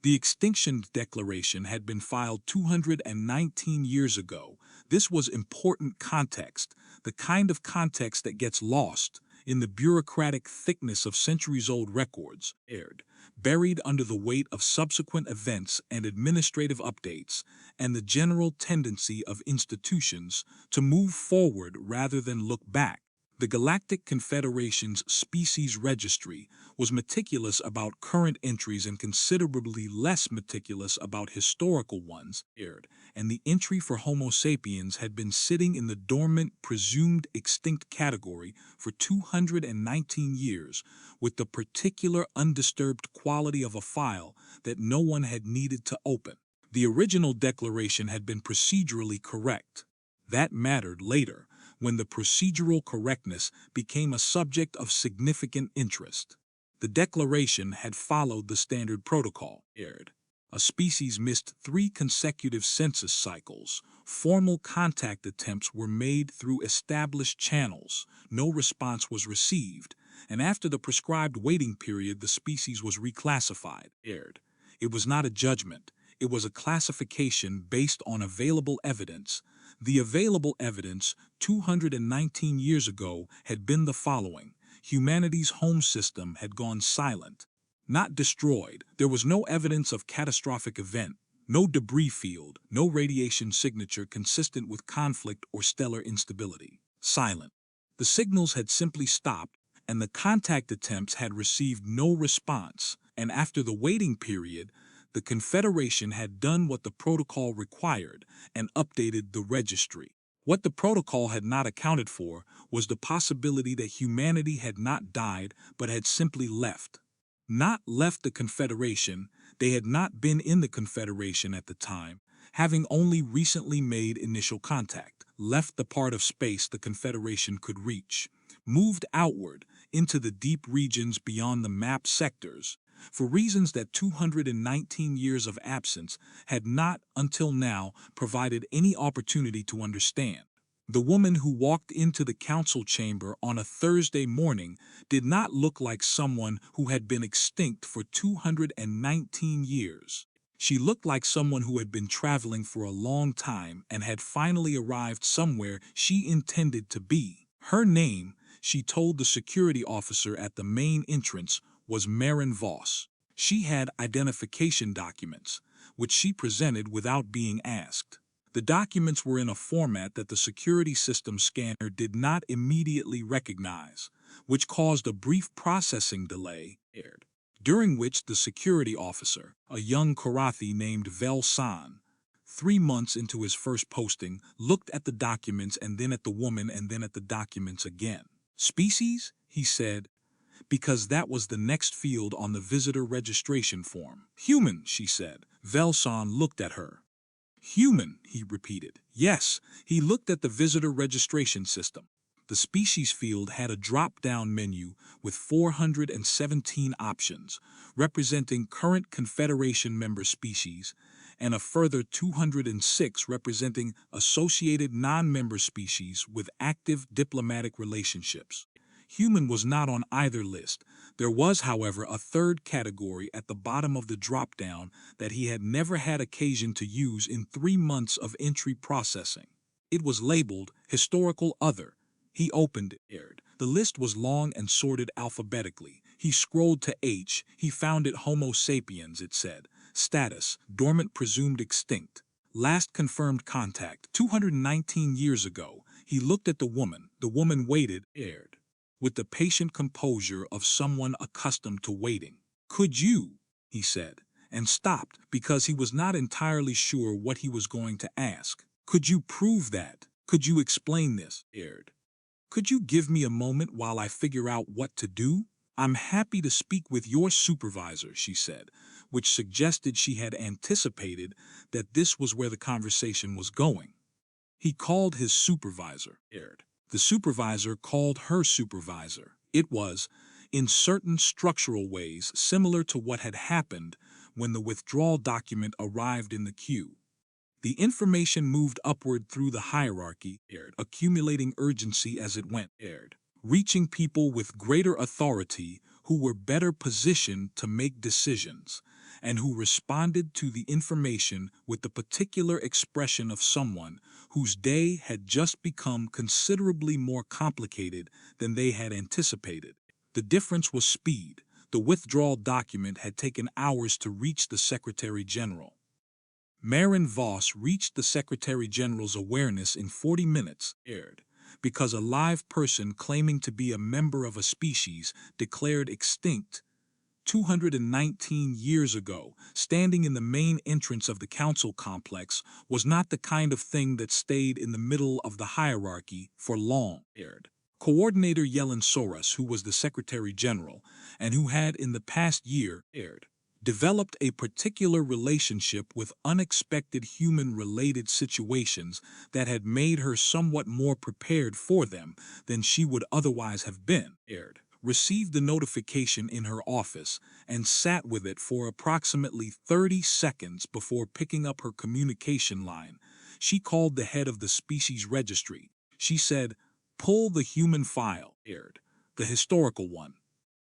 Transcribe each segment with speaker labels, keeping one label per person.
Speaker 1: The Extinction Declaration had been filed 219 years ago. This was important context, the kind of context that gets lost in the bureaucratic thickness of centuries-old records, buried under the weight of subsequent events and administrative updates, and the general tendency of institutions to move forward rather than look back. The Galactic Confederation's species registry was meticulous about current entries and considerably less meticulous about historical ones, and the entry for Homo sapiens had been sitting in the Dormant-Presumed-Extinct category for 219 years, with the particular undisturbed quality of a file that no one had needed to open. The original declaration had been procedurally correct. That mattered later, when the procedural correctness became a subject of significant interest. The declaration had followed the standard protocol. A species missed 3 consecutive census cycles. Formal contact attempts were made through established channels. No response was received, and after the prescribed waiting period, the species was reclassified. It was not a judgment. It was a classification based on available evidence. The available evidence 219 years ago had been the following. Humanity's home system had gone silent. Not destroyed. There was no evidence of catastrophic event, no debris field, no radiation signature consistent with conflict or stellar instability. Silent. The signals had simply stopped, and the contact attempts had received no response, and after the waiting period, the Confederation had done what the protocol required and updated the registry. What the protocol had not accounted for was the possibility that humanity had not died but had simply left. Not left the Confederation, they had not been in the Confederation at the time, having only recently made initial contact, left the part of space the Confederation could reach, moved outward into the deep regions beyond the mapped sectors, for reasons that 219 years of absence had not, until now, provided any opportunity to understand. The woman who walked into the council chamber on a Thursday morning did not look like someone who had been extinct for 219 years. She looked like someone who had been traveling for a long time and had finally arrived somewhere she intended to be. Her name, she told the security officer at the main entrance, was Maren Voss. She had identification documents, which she presented without being asked. The documents were in a format that the security system scanner did not immediately recognize, which caused a brief processing delay, during which the security officer, a young Karathi named Velsan, 3 months into his first posting, looked at the documents and then at the woman and then at the documents again. Species? He said, because that was the next field on the visitor registration form. Human, she said. Velsan looked at her. Human, he repeated. Yes, he looked at the visitor registration system. The species field had a drop-down menu with 417 options, representing current Confederation member species, and a further 206 representing associated non-member species with active diplomatic relationships. Human was not on either list. There was, however, a third category at the bottom of the drop-down that he had never had occasion to use in 3 months of entry processing. It was labeled Historical Other. He opened it. The list was long and sorted alphabetically. He scrolled to H. He found it Homo sapiens, it said. Status, Dormant-Presumed-Extinct. Last confirmed contact, 219 years ago. He looked at the woman. The woman waited, with the patient composure of someone accustomed to waiting. Could you? He said, and stopped because he was not entirely sure what he was going to ask. Could you prove that? Could you explain this? Could you give me a moment while I figure out what to do? I'm happy to speak with your supervisor, she said, which suggested she had anticipated that this was where the conversation was going. He called his supervisor, The supervisor called her supervisor. It was, in certain structural ways, similar to what had happened when the withdrawal document arrived in the queue. The information moved upward through the hierarchy, accumulating urgency as it went, reaching people with greater authority who were better positioned to make decisions. and who responded to the information with the particular expression of someone whose day had just become considerably more complicated than they had anticipated. The difference was speed. The withdrawal document had taken hours to reach the Secretary General. Maren Voss reached the Secretary General's awareness in 40 minutes, because a live person claiming to be a member of a species declared extinct 219 years ago, standing in the main entrance of the council complex, was not the kind of thing that stayed in the middle of the hierarchy for long. Coordinator Yellen Soros, who was the Secretary General, and who had in the past year developed a particular relationship with unexpected human-related situations that had made her somewhat more prepared for them than she would otherwise have been, received the notification in her office and sat with it for approximately 30 seconds before picking up her communication line. She called the head of the species registry. She said, "Pull the human file, the historical one."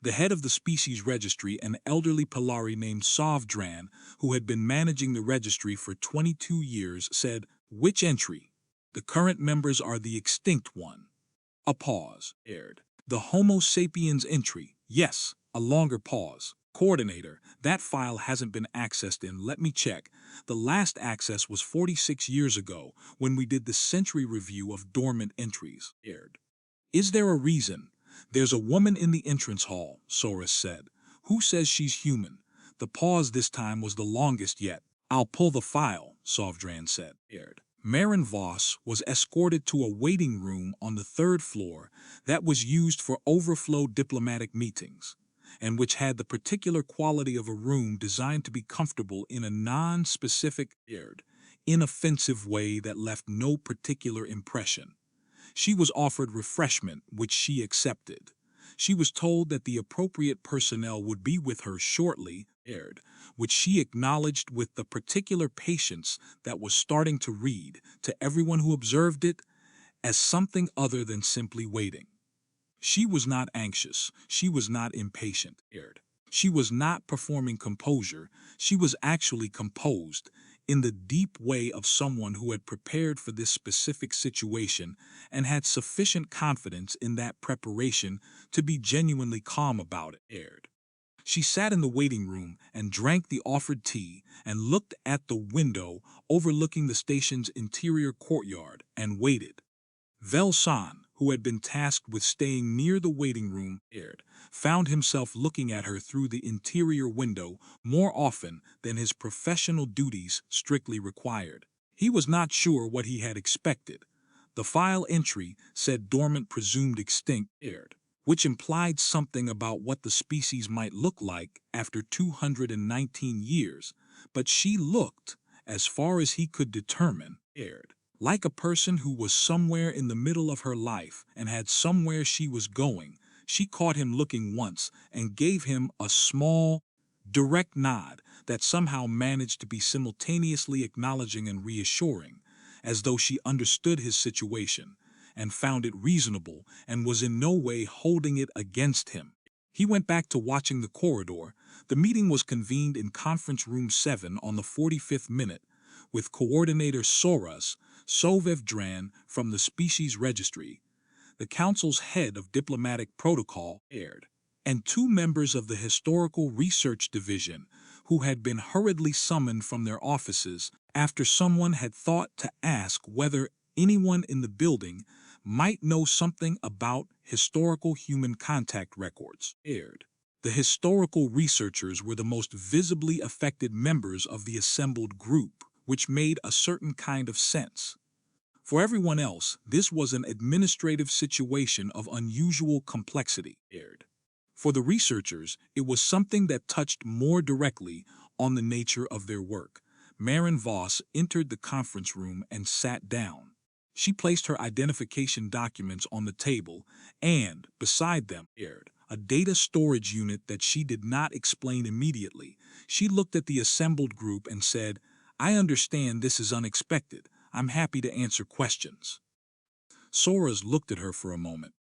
Speaker 1: The head of the species registry, an elderly Polari named Sovdran, who had been managing the registry for 22 years, said, "Which entry?" "The current members are the extinct one." A pause. "The Homo sapiens entry." "Yes." A longer pause. "Coordinator, that file hasn't been accessed in, let me check. The last access was 46 years ago, when we did the century review of dormant entries." "Is there a reason?" "There's a woman in the entrance hall," Soros said. "Who says she's human?" The pause this time was the longest yet. "I'll pull the file," Sovdran said. Maren Voss was escorted to a waiting room on the third floor that was used for overflow diplomatic meetings, and which had the particular quality of a room designed to be comfortable in a non-specific, inoffensive way that left no particular impression. She was offered refreshment, which she accepted. She was told that the appropriate personnel would be with her shortly, which she acknowledged with the particular patience that was starting to read, to everyone who observed it, as something other than simply waiting. She was not anxious. She was not impatient. She was not performing composure. She was actually composed, in the deep way of someone who had prepared for this specific situation and had sufficient confidence in that preparation to be genuinely calm about it. She sat in the waiting room and drank the offered tea and looked at the window overlooking the station's interior courtyard and waited. Velsan, who had been tasked with staying near the waiting room, found himself looking at her through the interior window more often than his professional duties strictly required. He was not sure what he had expected. The file entry said Dormant-Presumed-Extinct, which implied something about what the species might look like after 219 years, but she looked, as far as he could determine, like a person who was somewhere in the middle of her life and had somewhere she was going. She caught him looking once and gave him a small, direct nod that somehow managed to be simultaneously acknowledging and reassuring, as though she understood his situation and found it reasonable and was in no way holding it against him. He went back to watching the corridor. The meeting was convened in Conference Room 7 on the 45th minute, with Coordinator Soros Sovdran from the Species Registry, the Council's head of diplomatic protocol, and two members of the Historical Research Division who had been hurriedly summoned from their offices after someone had thought to ask whether anyone in the building might know something about historical human contact records. The historical researchers were the most visibly affected members of the assembled group, which made a certain kind of sense. For everyone else, this was an administrative situation of unusual complexity. For the researchers, it was something that touched more directly on the nature of their work. Maren Voss entered the conference room and sat down. She placed her identification documents on the table and, beside them, a data storage unit that she did not explain immediately. She looked at the assembled group and said, "I understand this is unexpected. I'm happy to answer questions." Soros looked at her for a moment.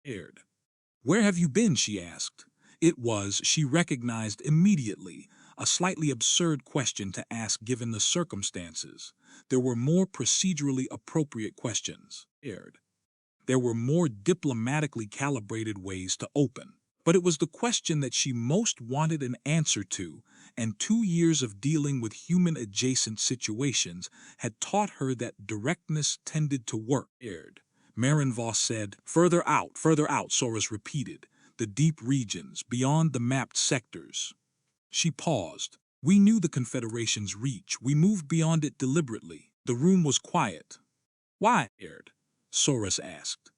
Speaker 1: "Where have you been?" she asked. It was, she recognized immediately, A slightly absurd question to ask given the circumstances. There were more procedurally appropriate questions. Aired. There were more diplomatically calibrated ways to open. But it was the question that she most wanted an answer to, and 2 years of dealing with human-adjacent situations had taught her that directness tended to work. Aired. Maren Voss said, further out, Soros repeated, the deep regions, beyond the mapped sectors. She paused. We knew the Confederation's reach. We moved beyond it deliberately. The room was quiet. Why? Aired. Soros asked.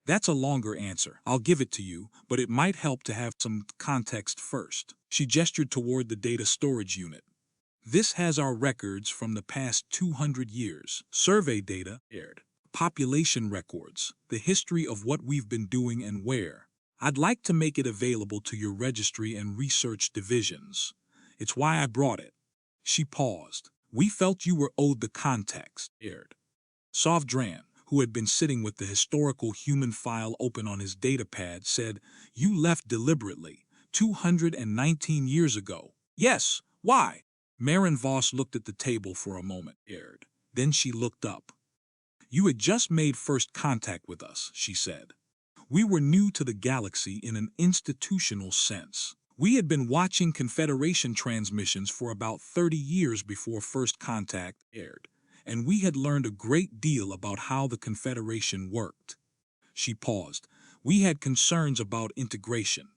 Speaker 1: That's a longer answer. I'll give it to you, but it might help to have some context first. She gestured toward the data storage unit. This has our records from the past 200 years. Survey data, aired. Population records, the history of what we've been doing and where. I'd like to make it available to your registry and research divisions. It's why I brought it. She paused. We felt you were owed the context, aired. Sovdran, who had been sitting with the historical human file open on his datapad, said, you left deliberately, 219 years ago. Yes, why? Maren Voss looked at the table for a moment, aired. Then she looked up. You had just made first contact with us, she said. We were new to the galaxy in an institutional sense. We had been watching Confederation transmissions for about 30 years before first contact aired, and we had learned a great deal about how the Confederation worked. She paused. We had concerns about integration.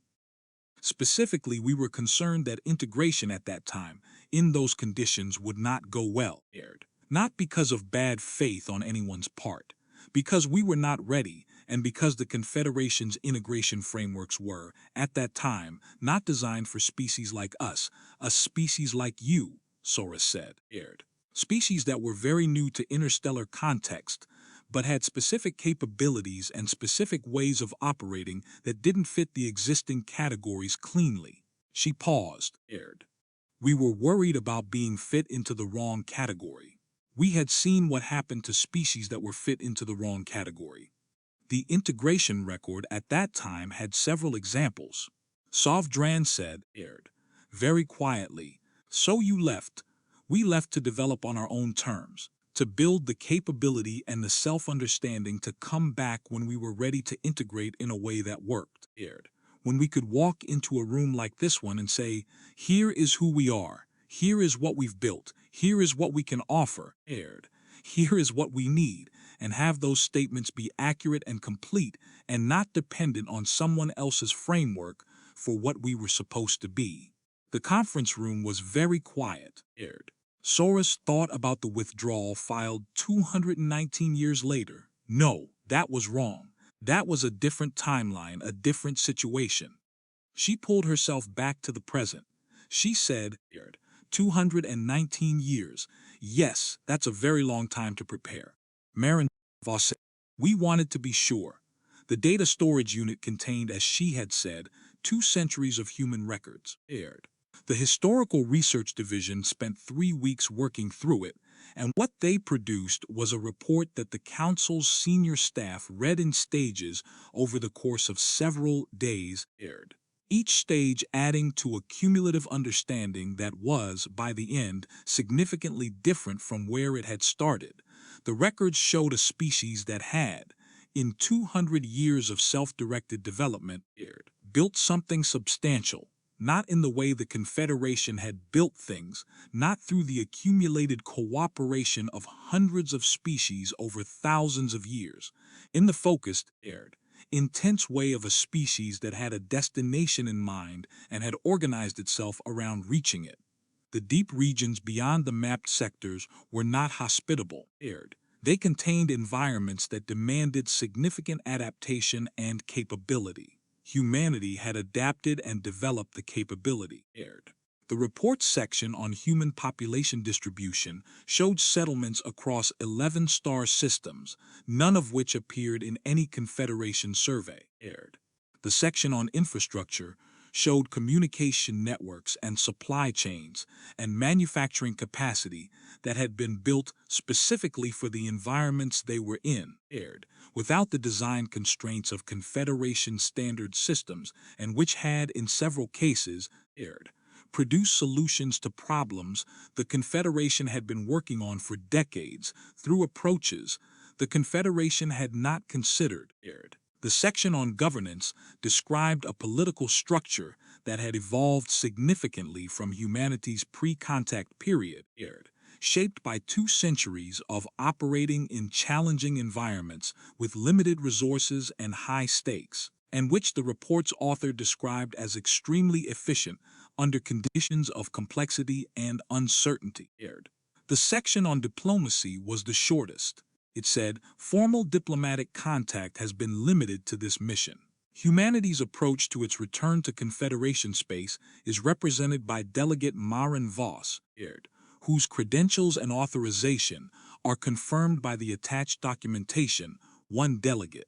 Speaker 1: Specifically, we were concerned that integration at that time, in those conditions, would not go well, aired. Not because of bad faith on anyone's part, because we were not ready, and because the Confederation's integration frameworks were, at that time, not designed for species like us, a species like you, Soros said, aired. Species that were very new to interstellar context, but had specific capabilities and specific ways of operating that didn't fit the existing categories cleanly. She paused, aired. We were worried about being fit into the wrong category. We had seen what happened to species that were fit into the wrong category. The integration record at that time had several examples. Sovdran said, aired, very quietly, so you left. We left to develop on our own terms, to build the capability and the self-understanding to come back when we were ready to integrate in a way that worked, aired. When we could walk into a room like this one and say, here is who we are, here is what we've built, here is what we can offer, aired. Here is what we need, and have those statements be accurate and complete and not dependent on someone else's framework for what we were supposed to be. The conference room was very quiet, aired. Soros thought about the withdrawal filed 219 years later. No, that was wrong. That was a different timeline, a different situation. She pulled herself back to the present. She said, 219 years. Yes, that's a very long time to prepare. Maren Voss said, we wanted to be sure. The data storage unit contained, as she had said, 2 centuries of human records, aired. The Historical Research Division spent 3 weeks working through it, and what they produced was a report that the Council's senior staff read in stages over the course of several days, aired. Each stage adding to a cumulative understanding that was, by the end, significantly different from where it had started. The records showed a species that had, in 200 years of self-directed development, built something substantial, not in the way the Confederation had built things, not through the accumulated cooperation of hundreds of species over thousands of years, in the focused, intense way of a species that had a destination in mind and had organized itself around reaching it. The deep regions beyond the mapped sectors were not hospitable, They contained environments that demanded significant adaptation and capability. Humanity had adapted and developed the capability, The report section on human population distribution showed settlements across 11 star systems, none of which appeared in any Confederation survey, The section on infrastructure showed communication networks and supply chains and manufacturing capacity that had been built specifically for the environments they were in, without the design constraints of Confederation standard systems, and which had, in several cases, produce solutions to problems the Confederation had been working on for decades through approaches the Confederation had not considered. The section on governance described a political structure that had evolved significantly from humanity's pre-contact period, shaped by 2 centuries of operating in challenging environments with limited resources and high stakes, and which the report's author described as extremely efficient under conditions of complexity and uncertainty. The section on diplomacy was the shortest. It said, formal diplomatic contact has been limited to this mission. Humanity's approach to its return to Confederation space is represented by Delegate Maren Voss, whose credentials and authorization are confirmed by the attached documentation, one delegate.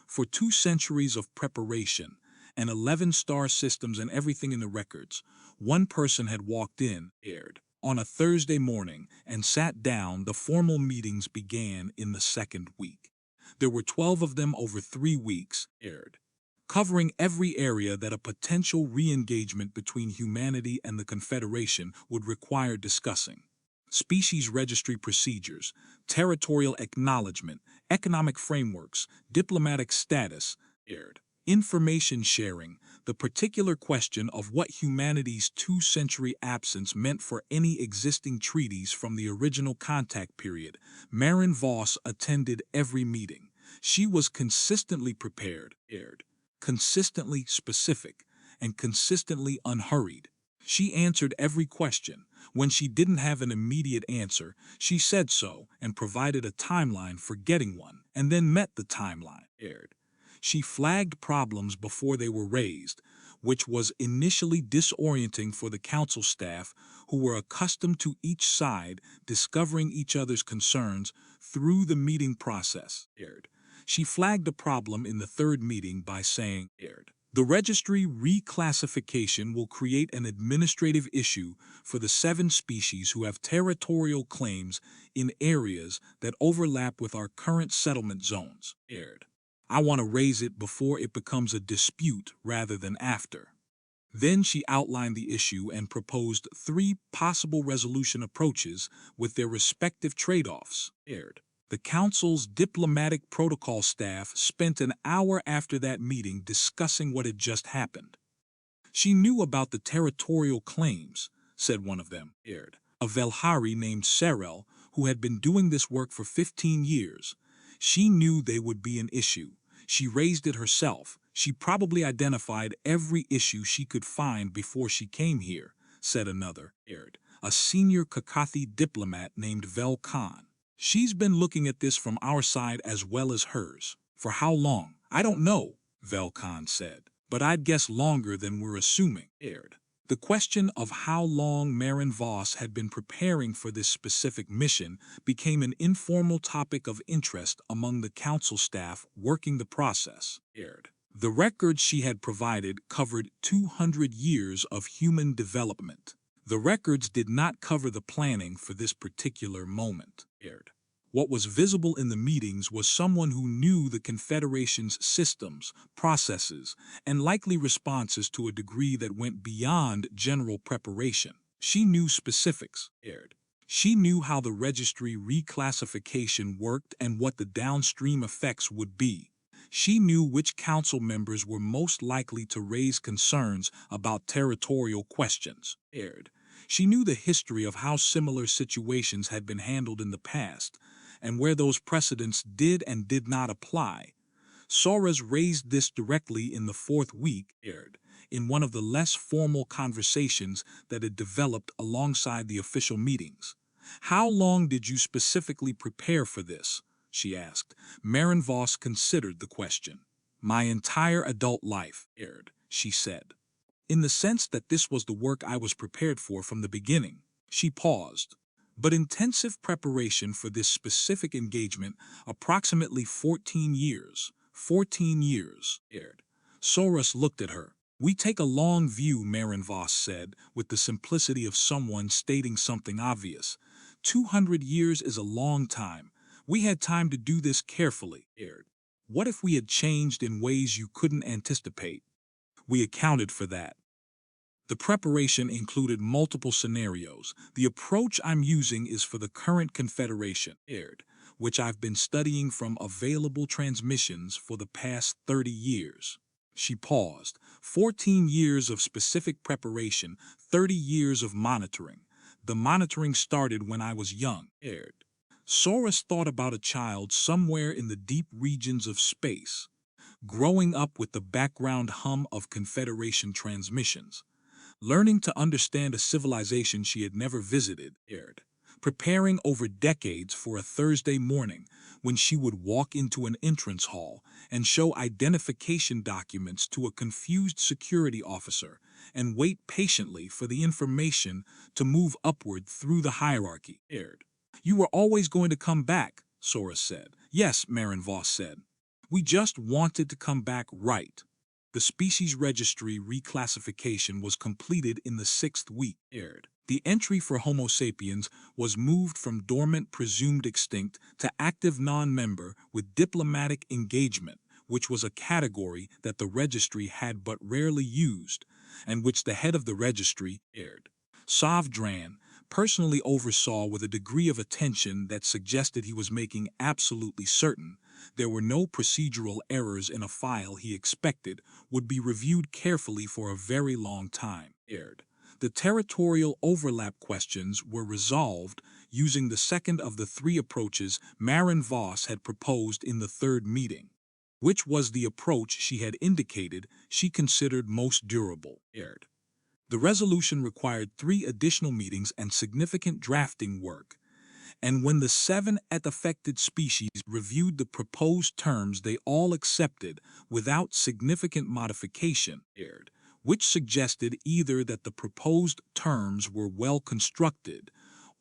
Speaker 1: For 2 centuries of preparation and 11 star systems and everything in the records, one person had walked in, on a Thursday morning and sat down. The formal meetings began in the second week. There were 12 of them over 3 weeks, covering every area that a potential re-engagement between humanity and the Confederation would require discussing. Species registry procedures, territorial acknowledgement, economic frameworks, diplomatic status, information sharing, the particular question of what humanity's 2-century absence meant for any existing treaties from the original contact period. Maren Voss attended every meeting. She was consistently prepared, consistently specific, and consistently unhurried. She answered every question. When she didn't have an immediate answer, she said so and provided a timeline for getting one, and then met the timeline. She flagged problems before they were raised, which was initially disorienting for the council staff who were accustomed to each side discovering each other's concerns through the meeting process. She flagged a problem in the third meeting by saying, the registry reclassification will create an administrative issue for the 7 species who have territorial claims in areas that overlap with our current settlement zones. I want to raise it before it becomes a dispute rather than after. Then she outlined the issue and proposed 3 possible resolution approaches with their respective trade-offs. The Council's diplomatic protocol staff spent an hour after that meeting discussing what had just happened. She knew about the territorial claims, said one of them, a Velhari named Serel, who had been doing this work for 15 years. She knew they would be an issue. She raised it herself. She probably identified every issue she could find before she came here, said another, a senior Kakathi diplomat named Vel Khan. She's been looking at this from our side as well as hers. For how long? I don't know, Vel Khan said, but I'd guess longer than we're assuming. The question of how long Maren Voss had been preparing for this specific mission became an informal topic of interest among the council staff working the process. The records she had provided covered 200 years of human development. The records did not cover the planning for this particular moment. What was visible in the meetings was someone who knew the Confederation's systems, processes, and likely responses to a degree that went beyond general preparation. She knew specifics. She knew how the registry reclassification worked and what the downstream effects would be. She knew which council members were most likely to raise concerns about territorial questions. She knew the history of how similar situations had been handled in the past, and where those precedents did and did not apply. Soros raised this directly in the 4th week, in one of the less formal conversations that had developed alongside the official meetings. How long did you specifically prepare for this? She asked. Maren Voss considered the question. My entire adult life, she said. In the sense that this was the work I was prepared for from the beginning. She paused. But intensive preparation for this specific engagement, approximately 14 years. 14 years. Soros looked at her. We take a long view, Maren Voss said, with the simplicity of someone stating something obvious. 200 years is a long time. We had time to do this carefully. What if we had changed in ways you couldn't anticipate? We accounted for that. The preparation included multiple scenarios. The approach I'm using is for the current Confederation, which I've been studying from available transmissions for the past 30 years. She paused. 14 years of specific preparation, 30 years of monitoring. The monitoring started when I was young, Soros thought about a child somewhere in the deep regions of space, growing up with the background hum of Confederation transmissions, learning to understand a civilization she had never visited, preparing over decades for a Thursday morning when she would walk into an entrance hall and show identification documents to a confused security officer and wait patiently for the information to move upward through the hierarchy, You were always going to come back, Soros said. Yes, Maren Voss said. We just wanted to come back right. The species registry reclassification was completed in the 6th week, The entry for Homo sapiens was moved from Dormant-Presumed-Extinct to active non-member with diplomatic engagement, which was a category that the registry had but rarely used, and which the head of the registry, Savdran, personally oversaw with a degree of attention that suggested he was making absolutely certain there were no procedural errors in a file he expected would be reviewed carefully for a very long time, The territorial overlap questions were resolved using the second of the 3 approaches Maren Voss had proposed in the 3rd meeting, which was the approach she had indicated she considered most durable, The resolution required 3 additional meetings and significant drafting work, and when the 7 affected species reviewed the proposed terms they all accepted without significant modification, which suggested either that the proposed terms were well constructed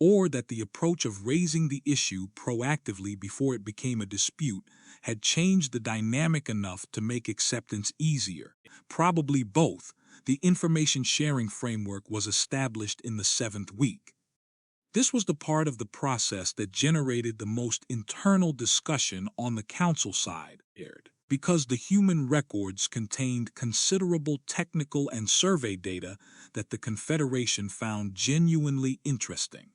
Speaker 1: or that the approach of raising the issue proactively before it became a dispute had changed the dynamic enough to make acceptance easier. Probably both. The information sharing framework was established in the 7th week. This was the part of the process that generated the most internal discussion on the council side, because the human records contained considerable technical and survey data that the Confederation found genuinely interesting,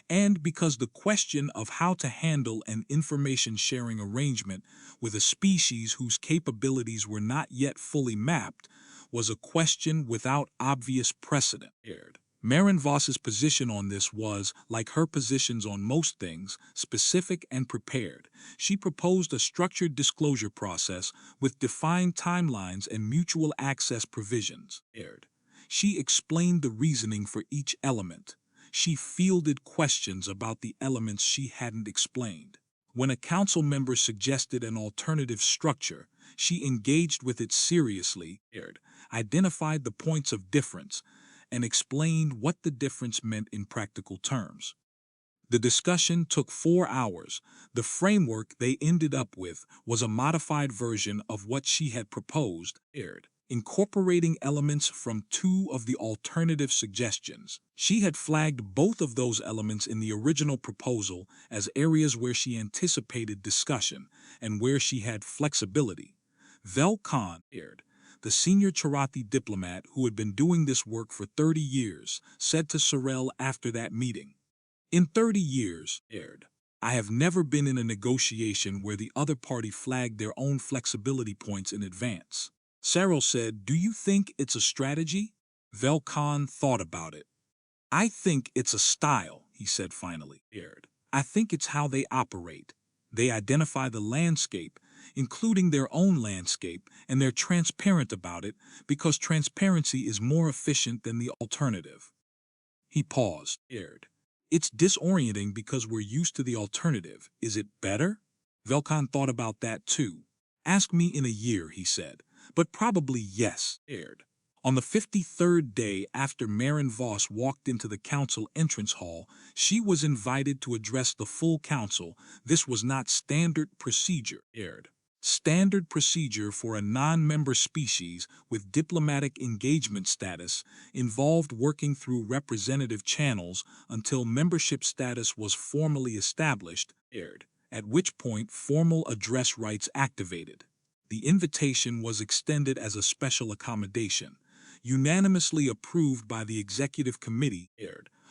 Speaker 1: and because the question of how to handle an information-sharing arrangement with a species whose capabilities were not yet fully mapped was a question without obvious precedent, Maren Voss's position on this was, like her positions on most things, specific and prepared. She proposed a structured disclosure process with defined timelines and mutual access provisions. She explained the reasoning for each element. She fielded questions about the elements she hadn't explained. When a council member suggested an alternative structure, she engaged with it seriously, identified the points of difference, and explained what the difference meant in practical terms. The discussion took 4 hours. The framework they ended up with was a modified version of what she had proposed, incorporating elements from 2 of the alternative suggestions. She had flagged both of those elements in the original proposal as areas where she anticipated discussion and where she had flexibility. Vel Khan, the senior Charathi diplomat who had been doing this work for 30 years, said to Sorel after that meeting, "In 30 years, I have never been in a negotiation where the other party flagged their own flexibility points in advance." Sorel said, "Do you think it's a strategy?" Vel Khan thought about it. "I think it's a style," he said finally. "I think it's how they operate. They identify the landscape, including their own landscape, and they're transparent about it because transparency is more efficient than the alternative." He paused, "It's disorienting because we're used to the alternative. Is it better?" Velkan thought about that too. "Ask me in a year," he said, "but probably yes." On the 53rd day after Maren Voss walked into the council entrance hall, she was invited to address the full council. This was not standard procedure. Standard procedure for a non-member species with diplomatic engagement status involved working through representative channels until membership status was formally established, at which point formal address rights activated. The invitation was extended as a special accommodation. unanimously approved by the executive committee,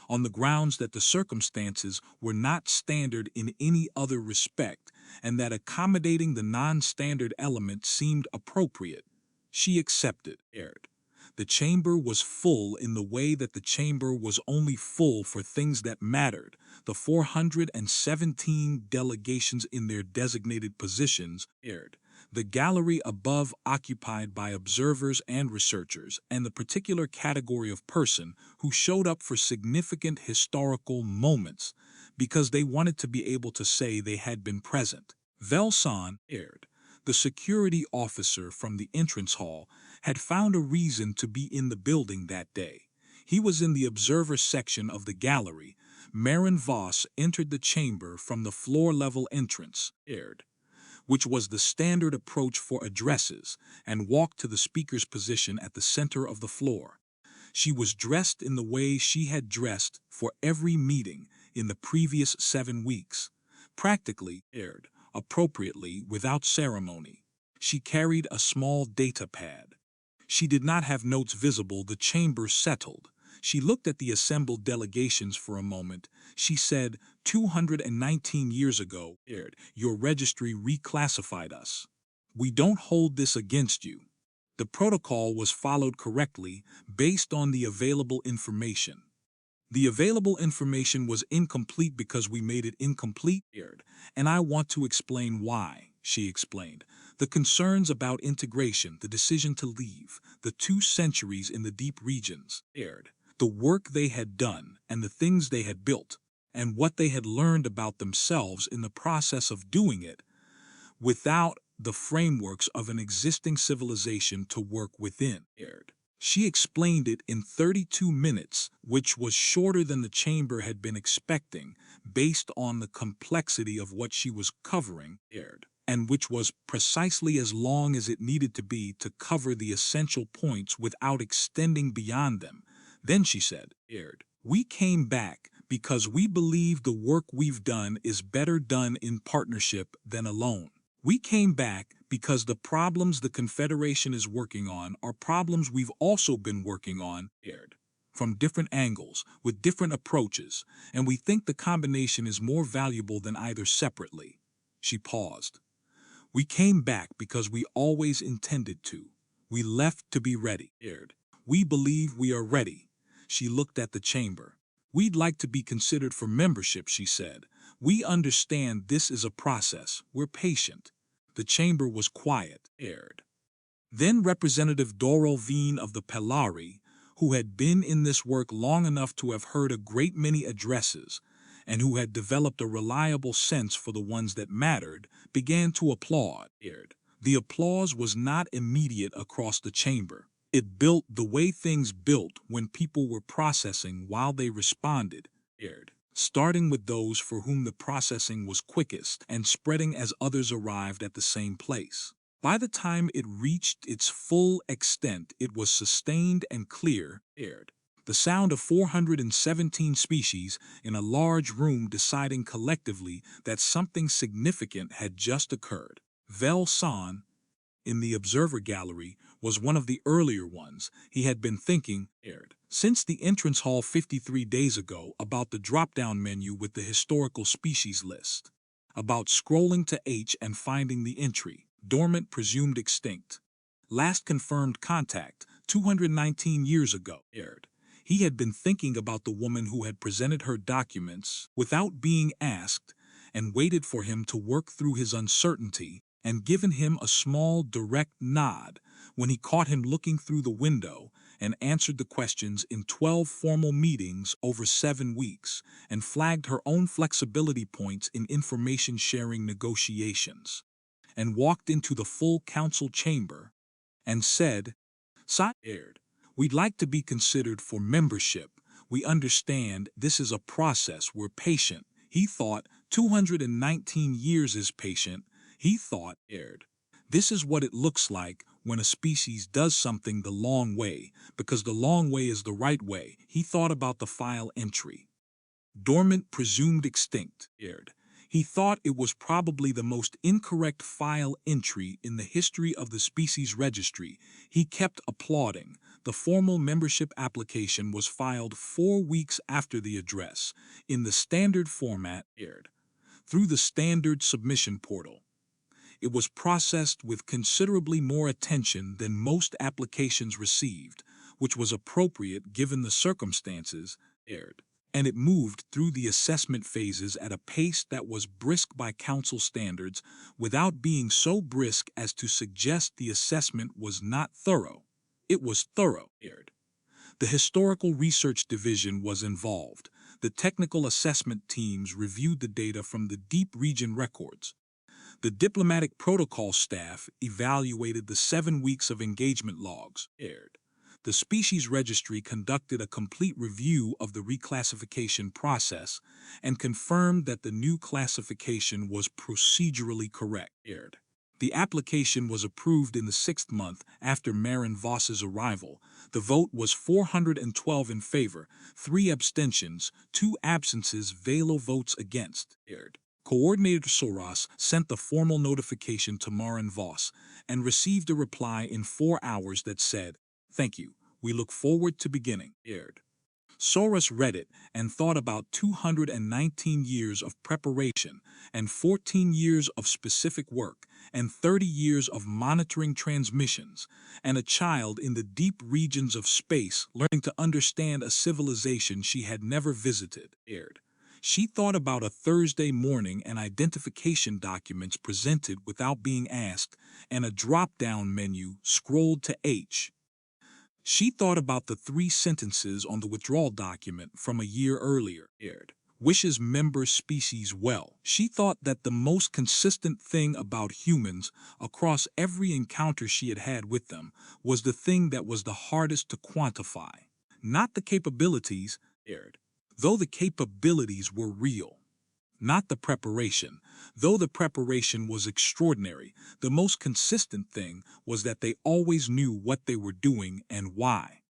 Speaker 1: on the grounds that the circumstances were not standard in any other respect and that accommodating the non-standard element seemed appropriate. She accepted. The chamber was full in the way that the chamber was only full for things that mattered. The 417 delegations in their designated positions, the gallery above occupied by observers and researchers, and the particular category of person who showed up for significant historical moments because they wanted to be able to say they had been present. Velson, the security officer from the entrance hall, had found a reason to be in the building that day. He was in the observer section of the gallery. Maren Voss entered the chamber from the floor-level entrance, which was the standard approach for addresses, and walked to the speaker's position at the center of the floor. She was dressed in the way she had dressed for every meeting in the previous 7 weeks, practically, appropriately, without ceremony. She carried a small data pad. She did not have notes visible. The chamber settled. She looked at the assembled delegations for a moment. She said, 219 years ago, your registry reclassified us. We don't hold this against you. The protocol was followed correctly based on the available information. The available information was incomplete because we made it incomplete, and I want to explain why, she explained. The concerns about integration, the decision to leave, the 2 centuries in the deep regions, the work they had done and the things they had built, and what they had learned about themselves in the process of doing it, without the frameworks of an existing civilization to work within. She explained it in 32 minutes, which was shorter than the chamber had been expecting, based on the complexity of what she was covering, and which was precisely as long as it needed to be to cover the essential points without extending beyond them. Then she said, we came back because we believe the work we've done is better done in partnership than alone. We came back because the problems the Confederation is working on are problems we've also been working on, from different angles, with different approaches, and we think the combination is more valuable than either separately. She paused. We came back because we always intended to. We left to be ready. We believe we are ready. She looked at the chamber. We'd like to be considered for membership, she said. We understand this is a process. We're patient. The chamber was quiet. Then Representative Doral Veen of the Pelari, who had been in this work long enough to have heard a great many addresses, and who had developed a reliable sense for the ones that mattered, began to applaud. The applause was not immediate across the chamber. It built the way things built when people were processing while they responded, starting with those for whom the processing was quickest and spreading as others arrived at the same place. By the time it reached its full extent, it was sustained and clear, the sound of 417 species in a large room deciding collectively that something significant had just occurred. Velson, in the observer gallery, was one of the earlier ones. He had been thinking, since the entrance hall 53 days ago, about the drop-down menu with the historical species list, about scrolling to H and finding the entry, Dormant-Presumed-Extinct. Last confirmed contact, 219 years ago, He had been thinking about the woman who had presented her documents without being asked and waited for him to work through his uncertainty and given him a small, direct nod when he caught him looking through the window and answered the questions in 12 formal meetings over 7 weeks and flagged her own flexibility points in information-sharing negotiations, and walked into the full council chamber and said, we'd like to be considered for membership. We understand this is a process. We're patient. He thought 219 years is patient. He thought, this is what it looks like when a species does something the long way, because the long way is the right way. He thought about the file entry. Dormant-Presumed-Extinct. He thought it was probably the most incorrect file entry in the history of the species registry. He kept applauding. The formal membership application was filed 4 weeks after the address, in the standard format, through the standard submission portal. It was processed with considerably more attention than most applications received, which was appropriate given the circumstances, and it moved through the assessment phases at a pace that was brisk by council standards without being so brisk as to suggest the assessment was not thorough. It was thorough. The Historical Research Division was involved. The technical assessment teams reviewed the data from the deep region records. The diplomatic protocol staff evaluated the 7 weeks of engagement logs. The species registry conducted a complete review of the reclassification process and confirmed that the new classification was procedurally correct. The application was approved in the 6th month after Maren Voss's arrival. The vote was 412 in favor, 3 abstentions, 2 absences, 0 votes against. Coordinator Soros sent the formal notification to Maren Voss and received a reply in 4 hours that said, "Thank you. We look forward to beginning." Soros read it and thought about 219 years of preparation and 14 years of specific work and 30 years of monitoring transmissions and a child in the deep regions of space learning to understand a civilization she had never visited. She thought about a Thursday morning and identification documents presented without being asked and a drop-down menu scrolled to H. She thought about the 3 sentences on the withdrawal document from a year earlier. Wishes member species well. She thought that the most consistent thing about humans across every encounter she had had with them was the thing that was the hardest to quantify. Not the capabilities, though the capabilities were real. Not the preparation, though the preparation was extraordinary. The most consistent thing was that they always knew what they were doing and why.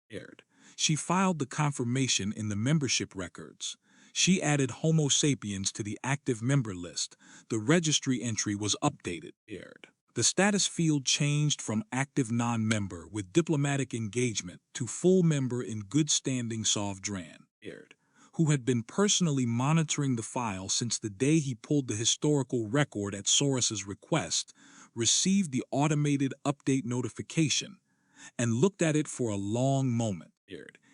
Speaker 1: She filed the confirmation in the membership records. She added Homo sapiens to the active member list. The registry entry was updated. The status field changed from active non-member with diplomatic engagement to full member in good standing Sovdran, who had been personally monitoring the file since the day he pulled the historical record at Soros's request, received the automated update notification, and looked at it for a long moment.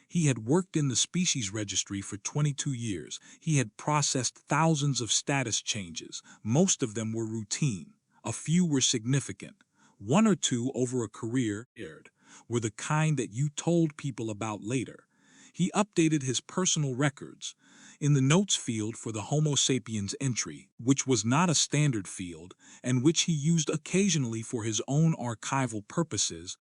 Speaker 1: He had worked in the species registry for 22 years. He had processed thousands of status changes. Most of them were routine. A few were significant. 1 or 2 over a career were the kind that you told people about later. He updated his personal records. In the notes field for the Homo sapiens entry, which was not a standard field, and which he used occasionally for his own archival purposes,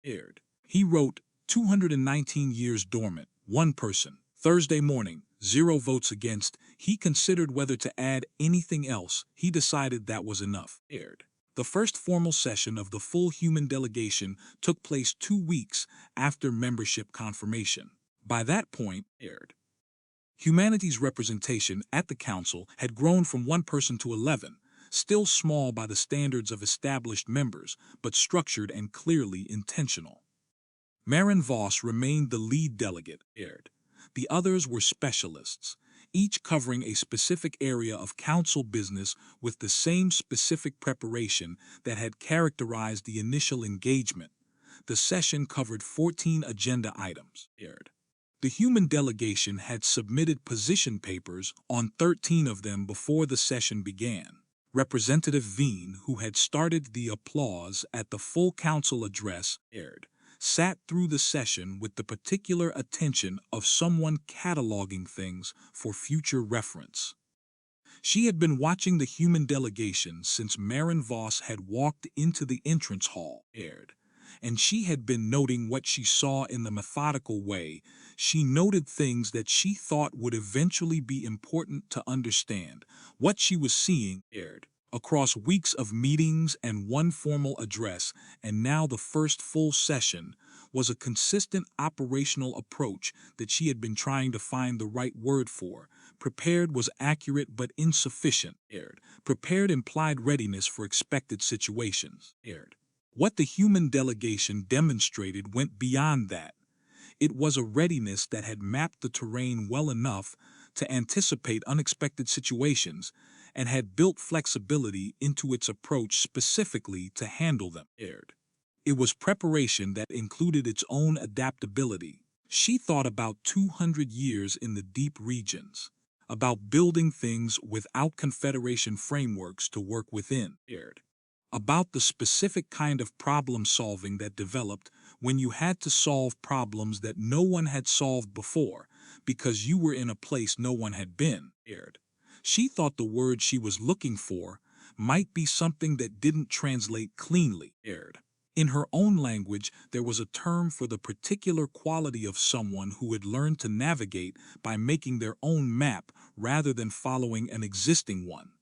Speaker 1: he wrote 219 years dormant, 1 person, Thursday morning, 0 votes against. He considered whether to add anything else. He decided that was enough. The first formal session of the full human delegation took place 2 weeks after membership confirmation. By that point, humanity's representation at the council had grown from 1 person to 11, still small by the standards of established members, but structured and clearly intentional. Maren Voss remained the lead delegate. The others were specialists, each covering a specific area of council business with the same specific preparation that had characterized the initial engagement. The session covered 14 agenda items. The human delegation had submitted position papers on 13 of them before the session began. Representative Veen, who had started the applause at the full council address, sat through the session with the particular attention of someone cataloging things for future reference. She had been watching the human delegation since Maren Voss had walked into the entrance hall, and she had been noting what she saw in the methodical way. She noted things that she thought would eventually be important to understand. What she was seeing, across weeks of meetings and 1 formal address, and now the first full session, was a consistent operational approach that she had been trying to find the right word for. Prepared was accurate but insufficient. Prepared implied readiness for expected situations. What the human delegation demonstrated went beyond that. It was a readiness that had mapped the terrain well enough to anticipate unexpected situations and had built flexibility into its approach specifically to handle them. It was preparation that included its own adaptability. She thought about 200 years in the deep regions, about building things without Confederation frameworks to work within, about the specific kind of problem solving that developed when you had to solve problems that no one had solved before because you were in a place no one had been. She thought the word she was looking for might be something that didn't translate cleanly. In her own language, there was a term for the particular quality of someone who had learned to navigate by making their own map rather than following an existing one.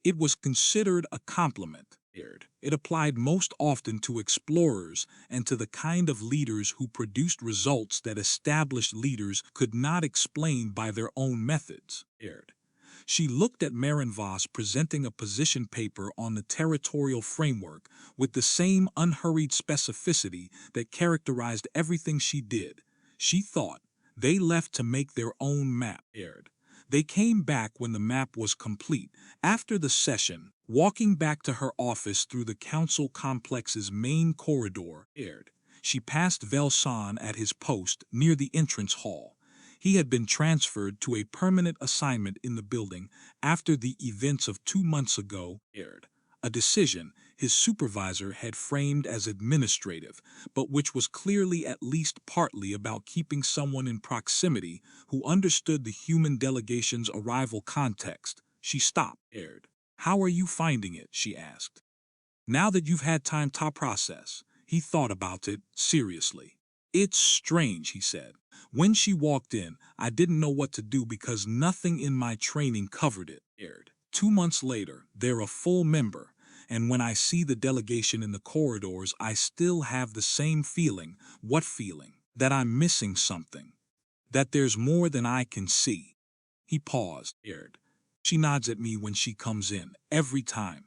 Speaker 1: It was considered a compliment. It applied most often to explorers and to the kind of leaders who produced results that established leaders could not explain by their own methods. She looked at Maren Voss presenting a position paper on the territorial framework with the same unhurried specificity that characterized everything she did. She thought, they left to make their own map. They came back when the map was complete. After the session, walking back to her office through the council complex's main corridor, she passed Velson at his post near the entrance hall. He had been transferred to a permanent assignment in the building after the events of 2 months ago, a decision his supervisor had framed as administrative, but which was clearly at least partly about keeping someone in proximity who understood the human delegation's arrival context. She stopped. How are you finding it? She asked. Now that you've had time to process. He thought about it seriously. It's strange, he said. When she walked in, I didn't know what to do because nothing in my training covered it. 2 months later, they're a full member, and when I see the delegation in the corridors, I still have the same feeling. What feeling? That I'm missing something. That there's more than I can see. He paused. She nods at me when she comes in, every time.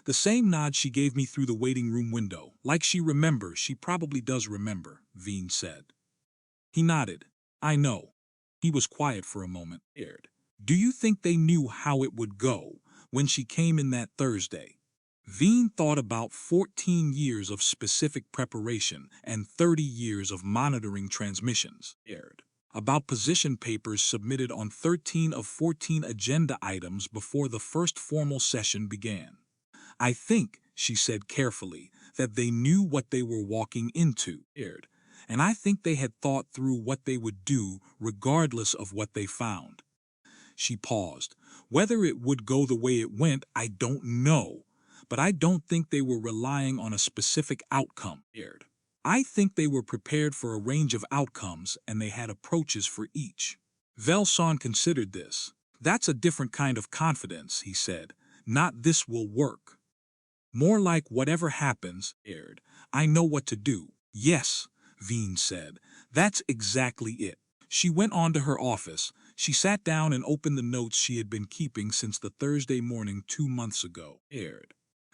Speaker 1: The same nod she gave me through the waiting room window, like she remembers. She probably does remember, Veen said. He nodded. I know. He was quiet for a moment. Do you think they knew how it would go when she came in that Thursday? Veen thought about 14 years of specific preparation and 30 years of monitoring transmissions. About position papers submitted on 13 of 14 agenda items before the first formal session began. I think, she said carefully, that they knew what they were walking into, and I think they had thought through what they would do regardless of what they found. She paused. Whether it would go the way it went, I don't know, but I don't think they were relying on a specific outcome. I think they were prepared for a range of outcomes and they had approaches for each. Velson considered this. That's a different kind of confidence, he said. Not this will work. More like whatever happens, I know what to do. Yes, Veen said. That's exactly it. She went on to her office. She sat down and opened the notes she had been keeping since the Thursday morning 2 months ago.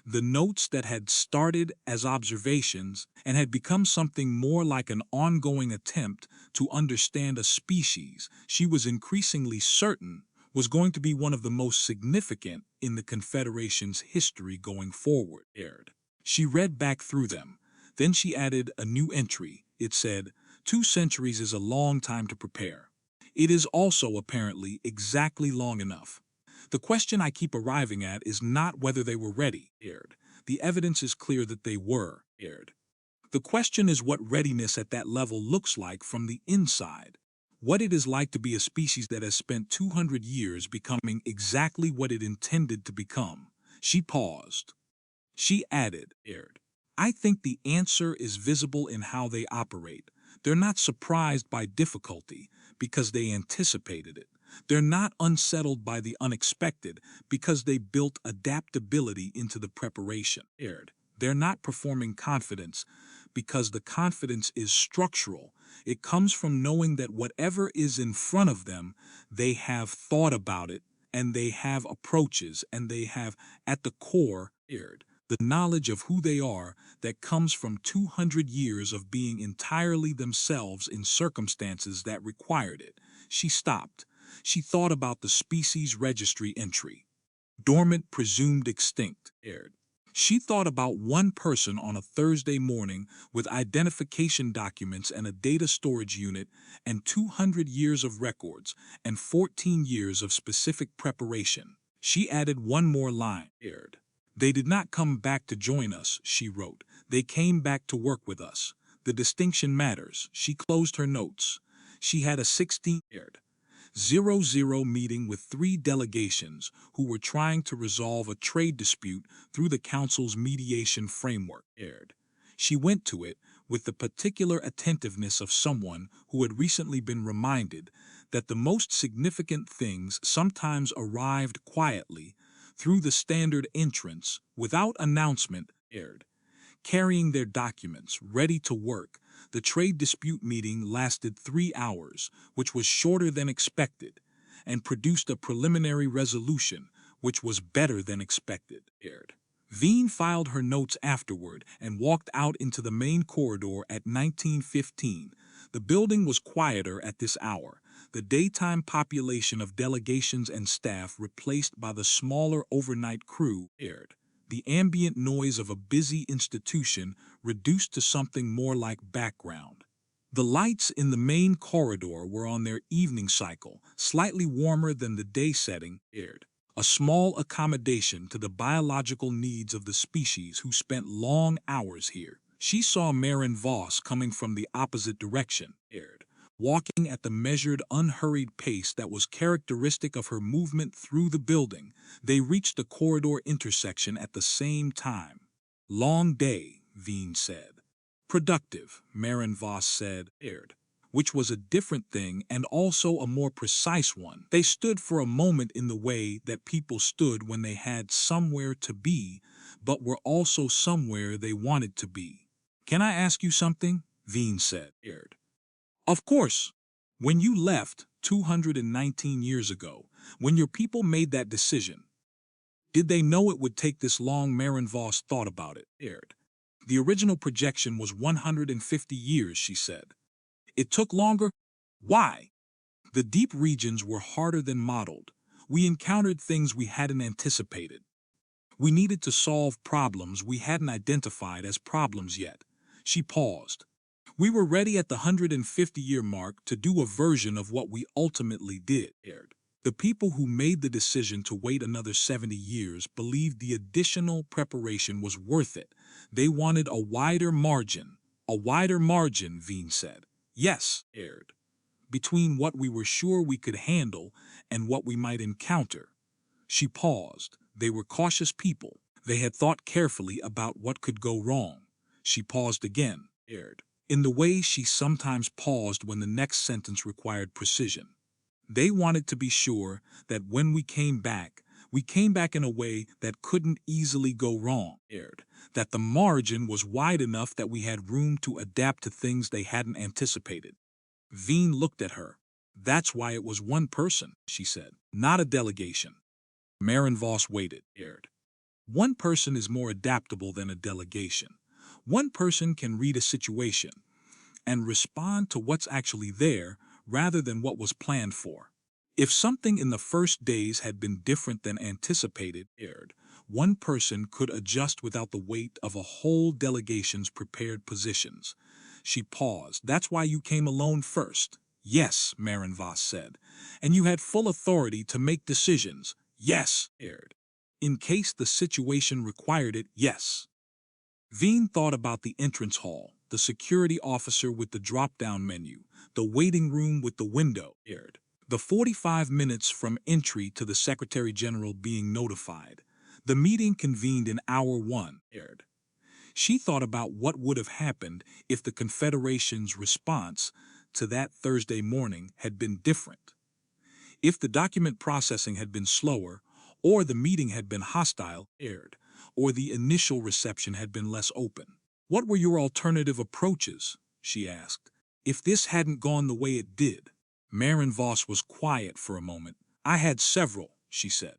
Speaker 1: The notes that had started as observations and had become something more like an ongoing attempt to understand a species she was increasingly certain was going to be one of the most significant in the Confederation's history going forward. She read back through them. Then she added a new entry. It said, 2 centuries is a long time to prepare. It is also, apparently, exactly long enough. The question I keep arriving at is not whether they were ready. The evidence is clear that they were. The question is what readiness at that level looks like from the inside. What it is like to be a species that has spent 200 years becoming exactly what it intended to become. She paused. She added, I think the answer is visible in how they operate. They're not surprised by difficulty because they anticipated it. They're not unsettled by the unexpected because they built adaptability into the preparation. They're not performing confidence because the confidence is structural. It comes from knowing that whatever is in front of them, they have thought about it, and they have approaches, and they have, at the core, the knowledge of who they are that comes from 200 years of being entirely themselves in circumstances that required it. She stopped. She thought about the species registry entry. Dormant-Presumed-Extinct aired. She thought about one person on a Thursday morning with identification documents and a data storage unit and 200 years of records and 14 years of specific preparation. She added one more line, aired. They did not come back to join us, she wrote. They came back to work with us. The distinction matters. She closed her notes. She had a 16:00 meeting with 3 delegations who were trying to resolve a trade dispute through the Council's mediation framework. She went to it with the particular attentiveness of someone who had recently been reminded that the most significant things sometimes arrived quietly through the standard entrance without announcement. Carrying their documents, ready to work, the trade dispute meeting lasted 3 hours, which was shorter than expected, and produced a preliminary resolution, which was better than expected. Veen filed her notes afterward and walked out into the main corridor at 19:15. The building was quieter at this hour, the daytime population of delegations and staff replaced by the smaller overnight crew. The ambient noise of a busy institution reduced to something more like background. The lights in the main corridor were on their evening cycle, slightly warmer than the day setting. A small accommodation to the biological needs of the species who spent long hours here. She saw Maren Voss coming from the opposite direction, walking at the measured, unhurried pace that was characteristic of her movement through the building. They reached the corridor intersection at the same time. Long day, Veen said. Productive, Maren Voss said, which was a different thing and also a more precise one. They stood for a moment in the way that people stood when they had somewhere to be, but were also somewhere they wanted to be. Can I ask you something? Veen said, Of course. When you left 219 years ago, when your people made that decision, did they know it would take this long? Maren Voss thought about it. The original projection was 150 years, she said. It took longer? Why? The deep regions were harder than modeled. We encountered things we hadn't anticipated. We needed to solve problems we hadn't identified as problems yet. She paused. We were ready at the 150-year mark to do a version of what we ultimately did. The people who made the decision to wait another 70 years believed the additional preparation was worth it. They wanted a wider margin. A wider margin, Veen said. Yes, between what we were sure we could handle and what we might encounter. She paused. They were cautious people. They had thought carefully about what could go wrong. She paused again, in the way she sometimes paused when the next sentence required precision. They wanted to be sure that when we came back in a way that couldn't easily go wrong, that the margin was wide enough that we had room to adapt to things they hadn't anticipated. Veen looked at her. That's why it was one person, she said, not a delegation. Maren Voss waited, One person is more adaptable than a delegation. One person can read a situation and respond to what's actually there rather than what was planned for. If something in the first days had been different than anticipated, one person could adjust without the weight of a whole delegation's prepared positions. She paused. That's why you came alone first. Yes, Maren Voss said. And you had full authority to make decisions. Yes, in case the situation required it, yes. Veen thought about the entrance hall, the security officer with the drop-down menu, the waiting room with the window, the 45 minutes from entry to the Secretary General being notified. The meeting convened in hour 1, She thought about what would have happened if the Confederation's response to that Thursday morning had been different. If the document processing had been slower, or the meeting had been hostile, or the initial reception had been less open. What were your alternative approaches? She asked. If this hadn't gone the way it did. Maren Voss was quiet for a moment. I had several, she said.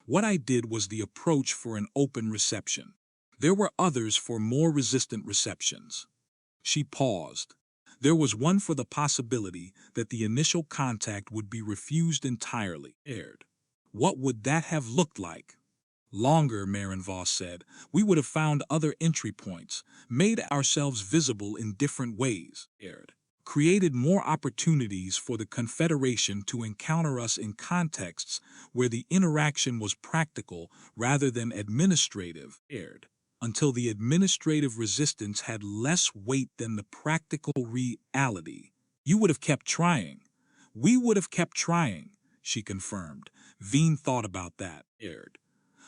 Speaker 1: What I did was the approach for an open reception. There were others for more resistant receptions. She paused. There was one for the possibility that the initial contact would be refused entirely. What would that have looked like? Longer, Maren Voss said. We would have found other entry points, made ourselves visible in different ways, created more opportunities for the Confederation to encounter us in contexts where the interaction was practical rather than administrative, until the administrative resistance had less weight than the practical reality. You would have kept trying. We would have kept trying, she confirmed. Veen thought about that,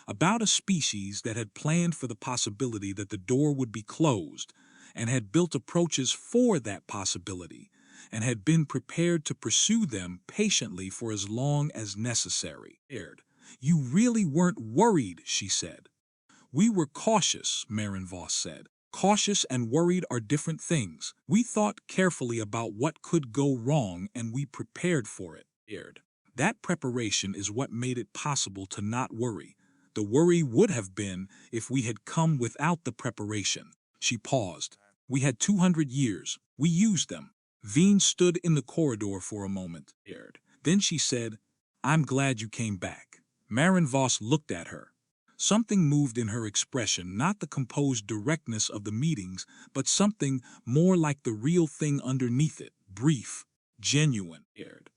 Speaker 1: about a species that had planned for the possibility that the door would be closed, and had built approaches for that possibility, and had been prepared to pursue them patiently for as long as necessary. You really weren't worried, she said. We were cautious, Maren Voss said. Cautious and worried are different things. We thought carefully about what could go wrong and we prepared for it. That preparation is what made it possible to not worry. The worry would have been if we had come without the preparation. She paused. We had 200 years. We used them. Veen stood in the corridor for a moment. Then she said, I'm glad you came back. Maren Voss looked at her. Something moved in her expression, not the composed directness of the meetings, but something more like the real thing underneath it, brief, genuine.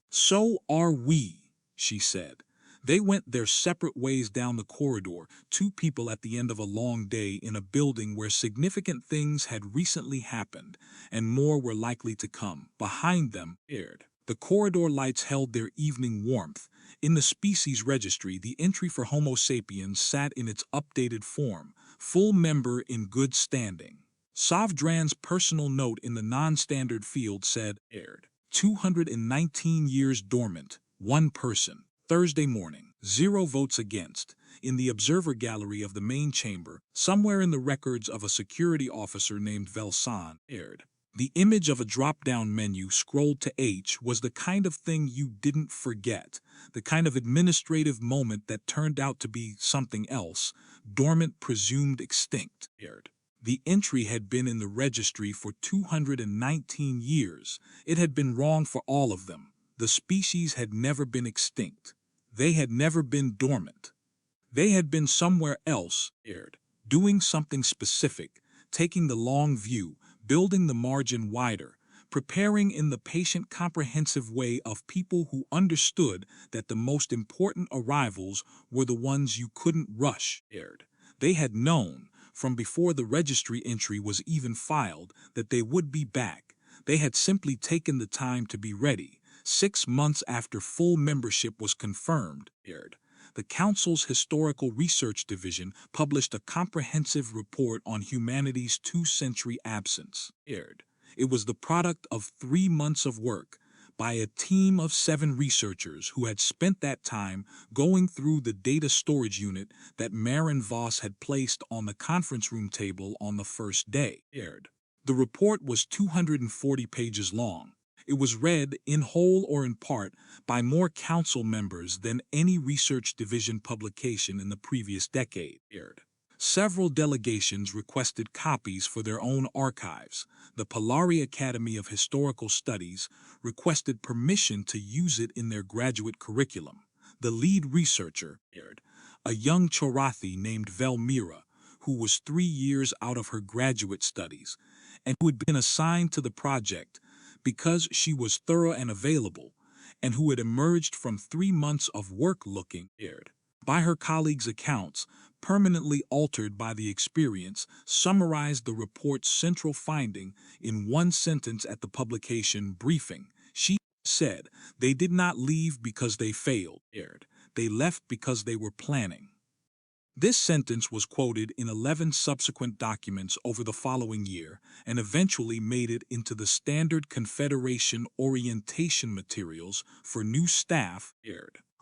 Speaker 1: So are we, she said. They went their separate ways down the corridor, two people at the end of a long day in a building where significant things had recently happened, and more were likely to come. Behind them, the corridor lights held their evening warmth. In the species registry, the entry for Homo sapiens sat in its updated form, full member in good standing. Savdran's personal note in the non-standard field said, 219 years dormant, one person. Thursday morning, 0 votes against. In the observer gallery of the main chamber, somewhere in the records of a security officer named Velsan, the image of a drop-down menu scrolled to H was the kind of thing you didn't forget, the kind of administrative moment that turned out to be something else, Dormant-Presumed-Extinct. The entry had been in the registry for 219 years. It had been wrong for all of them. The species had never been extinct. They had never been dormant. They had been somewhere else, doing something specific, taking the long view, building the margin wider, preparing in the patient comprehensive way of people who understood that the most important arrivals were the ones you couldn't rush. They had known, from before the registry entry was even filed, that they would be back. They had simply taken the time to be ready. 6 months after full membership was confirmed, the Council's Historical Research Division published a comprehensive report on humanity's 2-century absence. It was the product of 3 months of work by a team of 7 researchers who had spent that time going through the data storage unit that Maren Voss had placed on the conference room table on the first day. The report was 240 pages long. It was read, in whole or in part, by more council members than any research division publication in the previous decade. Several delegations requested copies for their own archives. The Polari Academy of Historical Studies requested permission to use it in their graduate curriculum. The lead researcher, a young Chorathi named Velmira, who was 3 years out of her graduate studies, and who had been assigned to the project because she was thorough and available, and who had emerged from 3 months of work looking, by her colleagues' accounts, permanently altered by the experience, summarized the report's central finding in one sentence at the publication briefing. She said, they did not leave because they failed, they left because they were planning. This sentence was quoted in 11 subsequent documents over the following year and eventually made it into the standard Confederation orientation materials for new staff,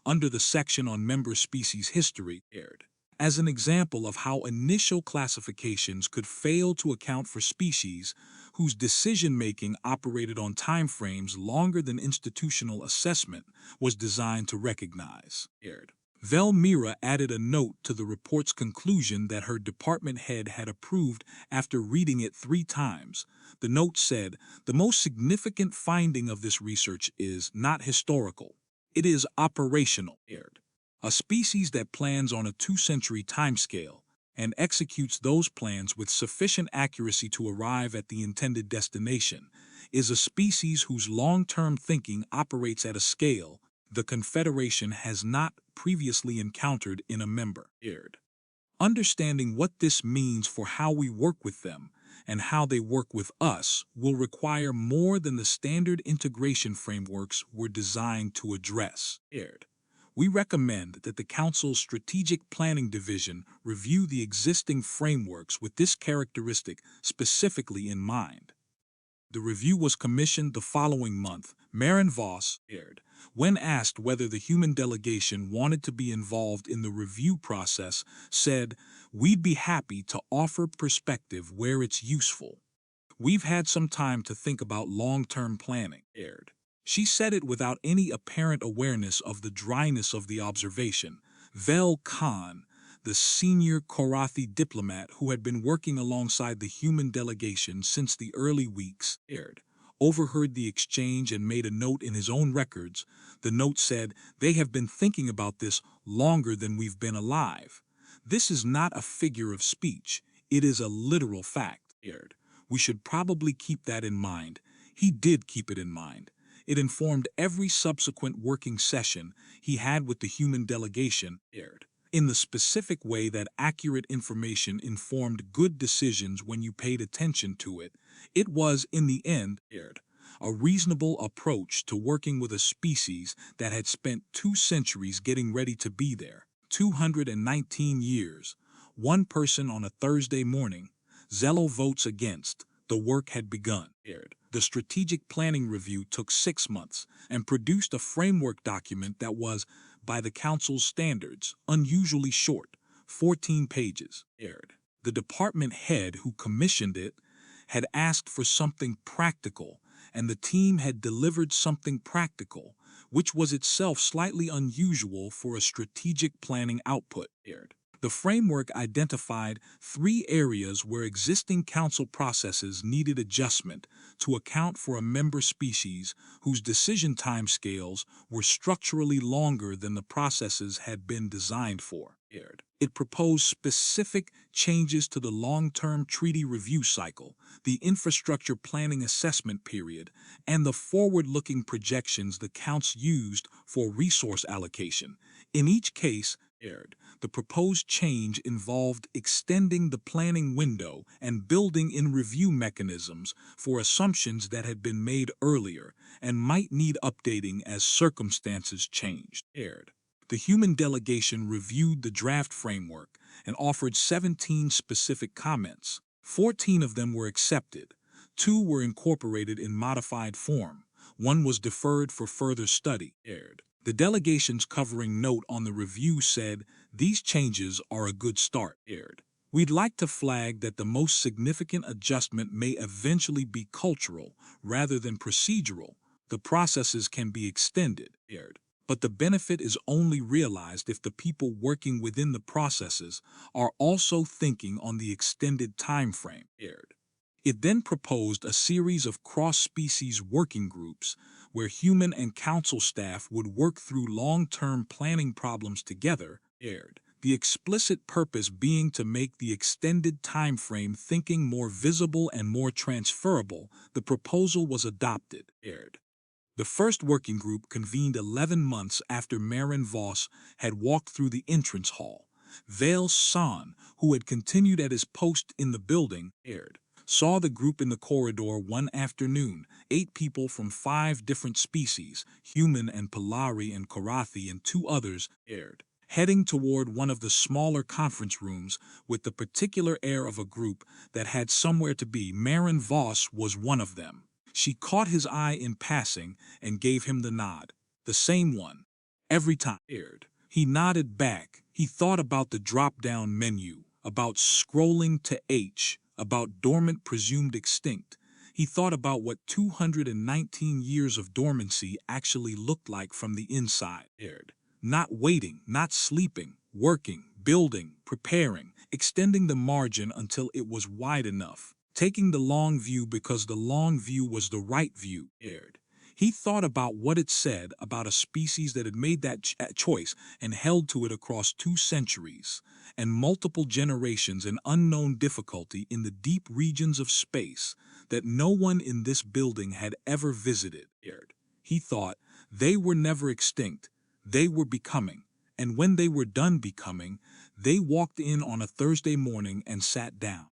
Speaker 1: under the section on member species history, as an example of how initial classifications could fail to account for species whose decision-making operated on timeframes longer than institutional assessment was designed to recognize. Velmira added a note to the report's conclusion that her department head had approved after reading it 3 times. The note said, "The most significant finding of this research is not historical. It is operational." A species that plans on a 2-century timescale and executes those plans with sufficient accuracy to arrive at the intended destination is a species whose long-term thinking operates at a scale the Confederation has not previously encountered in a member. Understanding what this means for how we work with them and how they work with us will require more than the standard integration frameworks we're designed to address. We recommend that the Council's Strategic Planning Division review the existing frameworks with this characteristic specifically in mind. The review was commissioned the following month. Maren Voss, when asked whether the human delegation wanted to be involved in the review process, said, "We'd be happy to offer perspective where it's useful. We've had some time to think about long-term planning." She said it without any apparent awareness of the dryness of the observation. Vel Khan, the senior Korathi diplomat who had been working alongside the human delegation since the early weeks, overheard the exchange and made a note in his own records. The note said, "They have been thinking about this longer than we've been alive. This is not a figure of speech. It is a literal fact." We should probably keep that in mind. He did keep it in mind. It informed every subsequent working session he had with the human delegation, in the specific way that accurate information informed good decisions when you paid attention to it. It was, in the end, a reasonable approach to working with a species that had spent 2 centuries getting ready to be there. 219 years. One person on a Thursday morning. Zello votes against. The work had begun. The Strategic Planning Review took 6 months and produced a framework document that was, by the Council's standards, unusually short, 14 pages. The department head who commissioned it had asked for something practical, and the team had delivered something practical, which was itself slightly unusual for a strategic planning output. The framework identified 3 areas where existing council processes needed adjustment to account for a member species whose decision timescales were structurally longer than the processes had been designed for. It proposed specific changes to the long-term treaty review cycle, the infrastructure planning assessment period, and the forward-looking projections the Council used for resource allocation. In each case, the proposed change involved extending the planning window and building in review mechanisms for assumptions that had been made earlier and might need updating as circumstances changed. The human delegation reviewed the draft framework and offered 17 specific comments. 14 of them were accepted. 2 were incorporated in modified form. 1 was deferred for further study. The delegation's covering note on the review said, "These changes are a good start." We'd like to flag that the most significant adjustment may eventually be cultural rather than procedural. The processes can be extended, but the benefit is only realized if the people working within the processes are also thinking on the extended time frame. It then proposed a series of cross-species working groups where human and council staff would work through long-term planning problems together, the explicit purpose being to make the extended time frame thinking more visible and more transferable. The proposal was adopted. The first working group convened 11 months after Maren Voss had walked through the entrance hall. Vale San, who had continued at his post in the building, saw the group in the corridor one afternoon. 8 people from 5 different species, human and Polari and Korathi and 2 others, heading toward one of the smaller conference rooms with the particular air of a group that had somewhere to be. Maren Voss was one of them. She caught his eye in passing and gave him the nod. The same one. Every time. He nodded back. He thought about the drop-down menu, about scrolling to H, about Dormant-Presumed-Extinct. He thought about what 219 years of dormancy actually looked like from the inside. not waiting, not sleeping, working, building, preparing, extending the margin until it was wide enough, taking the long view because the long view was the right view. He thought about what it said about a species that had made that choice and held to it across 2 centuries and multiple generations and unknown difficulty in the deep regions of space that no one in this building had ever visited. He thought, they were never extinct, they were becoming, and when they were done becoming, they walked in on a Thursday morning and sat down.